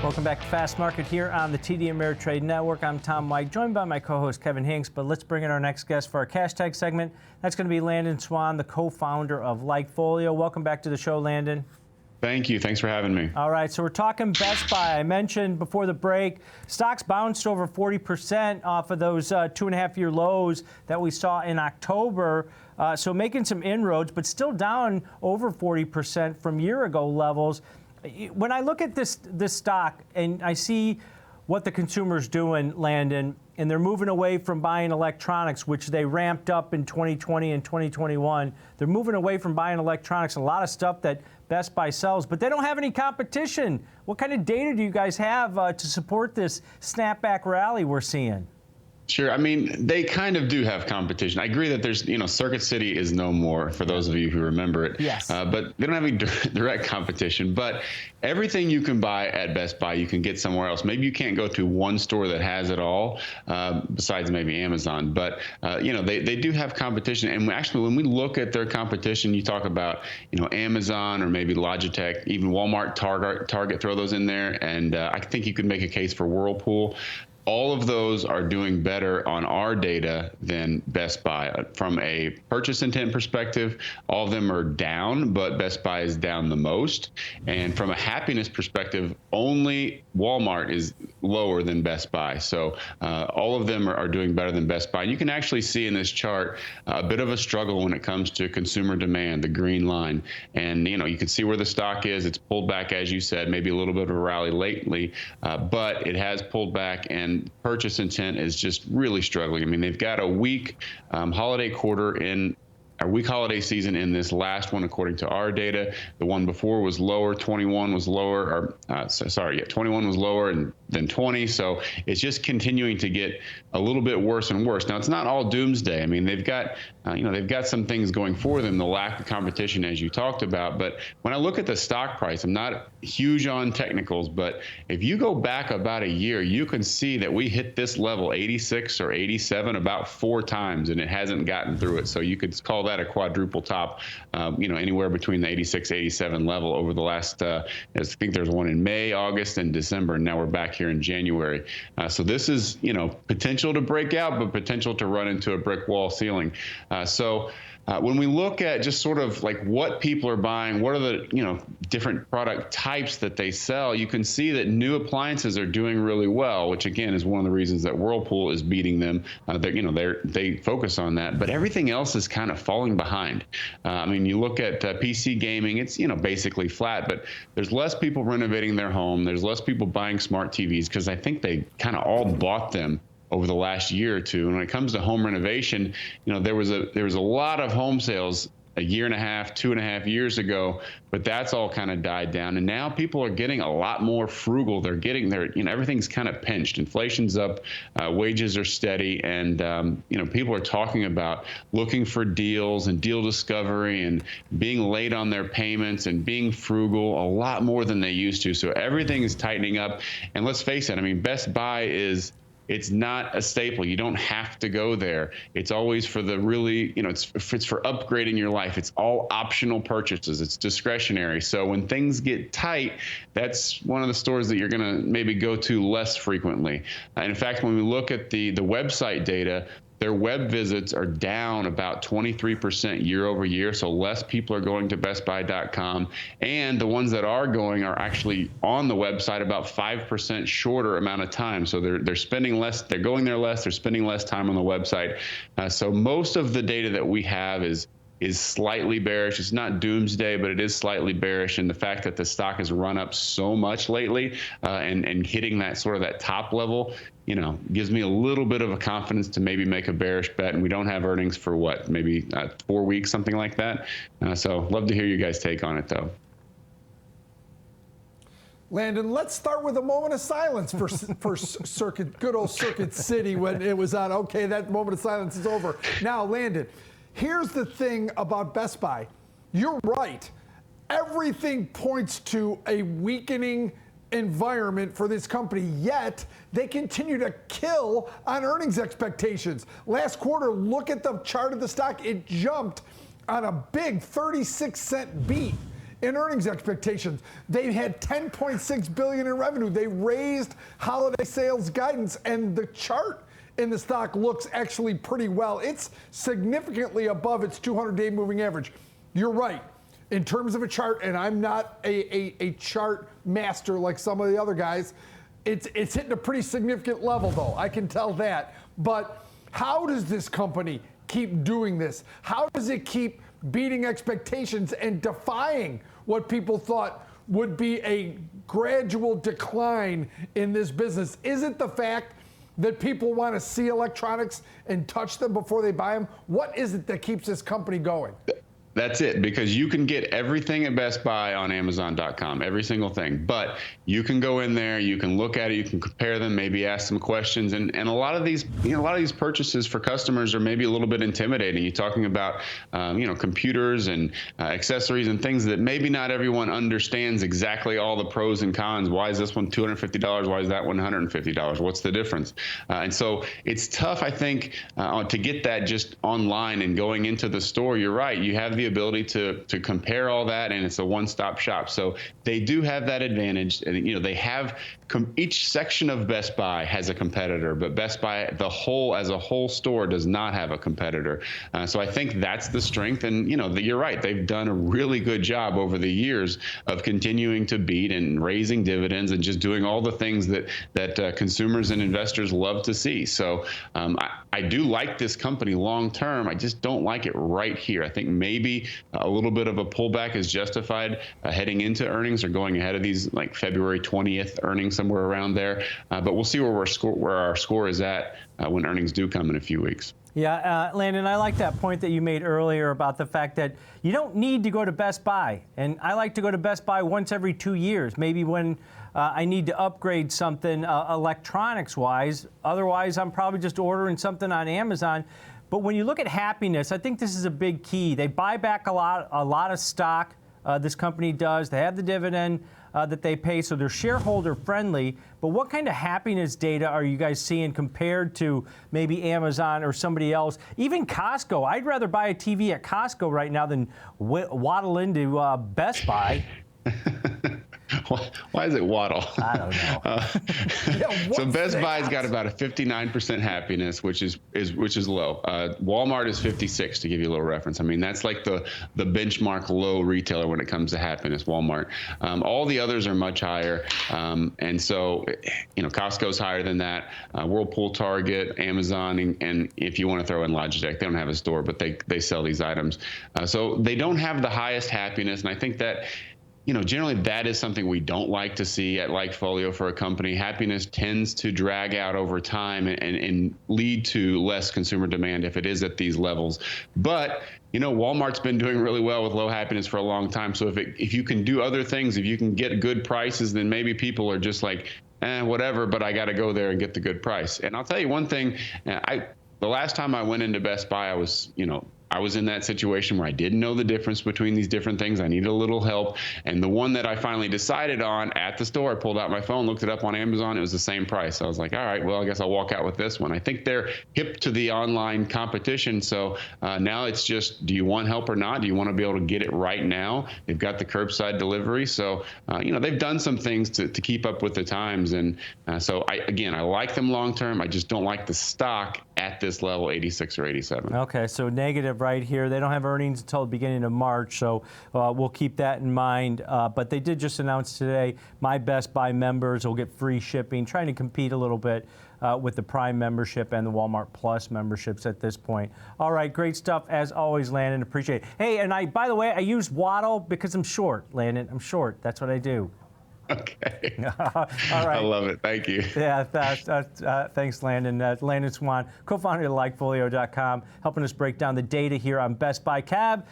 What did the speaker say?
Welcome back to Fast Market here on the TD Ameritrade Network. I'm Tom White, joined by my co-host Kevin Hinks. But let's bring in our next guest for our cash tag segment. That's going to be Landon Swan, the co-founder of LikeFolio. Welcome back to the show, Landon. Thank you. Thanks for having me. All right, so we're talking Best Buy. I mentioned before the break, stocks bounced over 40% off of those 2.5-year lows that we saw in October. So making some inroads, but still down over 40% from year-ago levels. When I look at this stock and I see what the consumer's doing, Landon, and they're moving away from buying electronics, which they ramped up in 2020 and 2021. They're moving away from buying electronics, a lot of stuff that Best Buy sells, but they don't have any competition. What kind of data do you guys have to support this snapback rally we're seeing? Sure. I mean, they kind of do have competition. I agree that there's, Circuit City is no more, for those of you who remember it. Yes. But they don't have any direct competition. But everything you can buy at Best Buy, you can get somewhere else. Maybe you can't go to one store that has it all, besides maybe Amazon. But, they do have competition. And actually, when we look at their competition, you talk about, Amazon or maybe Logitech, even Walmart, Target, throw those in there. And I think you could make a case for Whirlpool. All of those are doing better on our data than Best Buy. From a purchase intent perspective, all of them are down, but Best Buy is down the most. And from a happiness perspective, only Walmart is lower than Best Buy. So all of them are doing better than Best Buy. And you can actually see in this chart a bit of a struggle when it comes to consumer demand, the green line. And, you can see where the stock is. It's pulled back, as you said, maybe a little bit of a rally lately, but it has pulled back, and purchase intent is just really struggling. I mean, they've got a weak holiday quarter in our weak holiday season in this last one, according to our data. The one before was lower, 21 was lower, 21 was lower than 20. So it's just continuing to get a little bit worse and worse. Now, it's not all doomsday. I mean, they've got, they've got some things going for them, the lack of competition, as you talked about. But when I look at the stock price, I'm not huge on technicals, but if you go back about a year, you can see that we hit this level, 86 or 87, about 4 times, and it hasn't gotten through it. So you could call that a quadruple top, anywhere between the 86, 87 level over the last, I think there's one in May, August, and December, and now we're back here in January. So this is, potential to break out, but potential to run into a brick wall ceiling. When we look at just sort of like what people are buying, what are the different product types that they sell, you can see that new appliances are doing really well, which again is one of the reasons that Whirlpool is beating them. They focus on that, but everything else is kind of falling behind. I mean, you look at PC gaming, it's basically flat, but there's less people renovating their home. There's less people buying smart TVs because I think they kind of all bought them over the last year or two. And when it comes to home renovation, there was a lot of home sales a year and a half, 2.5 years ago, but that's all kind of died down. And now people are getting a lot more frugal. They're getting their, everything's kind of pinched. Inflation's up, wages are steady, and people are talking about looking for deals and deal discovery and being late on their payments and being frugal a lot more than they used to. So everything is tightening up. And let's face it, I mean, Best Buy it's not a staple. You don't have to go there. It's always for the really, it's for upgrading your life. It's all optional purchases. It's discretionary. So when things get tight, that's one of the stores that you're going to maybe go to less frequently. And in fact, when we look at the website data, their web visits are down about 23% year over year, so less people are going to bestbuy.com. And the ones that are going are actually on the website about 5% shorter amount of time. So they're spending less, they're going there less, they're spending less time on the website. So most of the data that we have is slightly bearish. It's not doomsday, but it is slightly bearish. And the fact that the stock has run up so much lately and hitting that sort of that top level, gives me a little bit of a confidence to maybe make a bearish bet. And we don't have earnings for what, maybe 4 weeks, something like that. So love to hear you guys' take on it, though. Landon, let's start with a moment of silence for good old Circuit City when it was on. Okay, that moment of silence is over. Now, Landon, here's the thing about Best Buy. You're right. Everything points to a weakening environment for this company, yet they continue to kill on earnings expectations. Last quarter, look at the chart of the stock. It jumped on a big 36-cent beat in earnings expectations. They had $10.6 billion in revenue. They raised holiday sales guidance, and the chart in the stock looks actually pretty well. It's significantly above its 200-day moving average. You're right. In terms of a chart, and I'm not a chart master like some of the other guys, it's hitting a pretty significant level, though. I can tell that. But how does this company keep doing this? How does it keep beating expectations and defying what people thought would be a gradual decline in this business? Is it the fact that people want to see electronics and touch them before they buy them? What is it that keeps this company going? That's it, because you can get everything at Best Buy on Amazon.com, every single thing. But you can go in there, you can look at it, you can compare them, maybe ask some questions. And a lot of these, a lot of these purchases for customers are maybe a little bit intimidating. You're talking about, computers and accessories and things that maybe not everyone understands exactly all the pros and cons. Why is this one $250? Why is that one $150? What's the difference? And so it's tough, I think, to get that just online and going into the store. You're right. You have the ability to compare all that, and it's a one-stop shop. So they do have that advantage, and they have each section of Best Buy has a competitor, but Best Buy as a whole store does not have a competitor. So I think that's the strength, and you're right. They've done a really good job over the years of continuing to beat and raising dividends and just doing all the things that consumers and investors love to see. So I do like this company long term. I just don't like it right here. I think maybe a little bit of a pullback is justified heading into earnings or going ahead of these like February 20th earnings, somewhere around there. But we'll see where our score is at when earnings do come in a few weeks. Yeah, Landon, I like that point that you made earlier about the fact that you don't need to go to Best Buy. And I like to go to Best Buy once every 2 years, maybe when I need to upgrade something electronics-wise. Otherwise, I'm probably just ordering something on Amazon. But when you look at happiness, I think this is a big key. They buy back a lot of stock. This company does. They have the dividend that they pay, so they're shareholder friendly. But what kind of happiness data are you guys seeing compared to maybe Amazon or somebody else? Even Costco. I'd rather buy a TV at Costco right now than waddle into Best Buy. Why is it waddle? I don't know. So Best Buy's got about a 59% happiness, which is low. Walmart is 56, to give you a little reference. I mean, that's like the benchmark low retailer when it comes to happiness, Walmart. All the others are much higher. And so, Costco's higher than that. Whirlpool, Target, Amazon, and if you want to throw in Logitech, they don't have a store, but they sell these items. So they don't have the highest happiness. And I think that, generally that is something we don't like to see at LikeFolio for a company. Happiness tends to drag out over time and lead to less consumer demand if it is at these levels. But Walmart's been doing really well with low happiness for a long time. So if you can do other things, if you can get good prices, then maybe people are just like, whatever, but I got to go there and get the good price. And I'll tell you one thing, the last time I went into Best Buy, I was in that situation where I didn't know the difference between these different things. I needed a little help. And the one that I finally decided on at the store, I pulled out my phone, looked it up on Amazon. It was the same price. I was like, all right, well, I guess I'll walk out with this one. I think they're hip to the online competition. So now it's just, do you want help or not? Do you want to be able to get it right now? They've got the curbside delivery. So, they've done some things to keep up with the times. And so I like them long term. I just don't like the stock at this level, 86 or 87. Okay, so negative right here. They don't have earnings until the beginning of March, so we'll keep that in mind. But they did just announce today, my Best Buy members will get free shipping, trying to compete a little bit with the Prime membership and the Walmart Plus memberships at this point. All right, great stuff as always, Landon. Appreciate it. Hey, and by the way, I use Waddle because I'm short, Landon. I'm short. That's what I do. Okay. All right. I love it. Thank you. Yeah, thanks, Landon. Landon Swan, co-founder of LikeFolio.com, helping us break down the data here on Best Buy. Cab,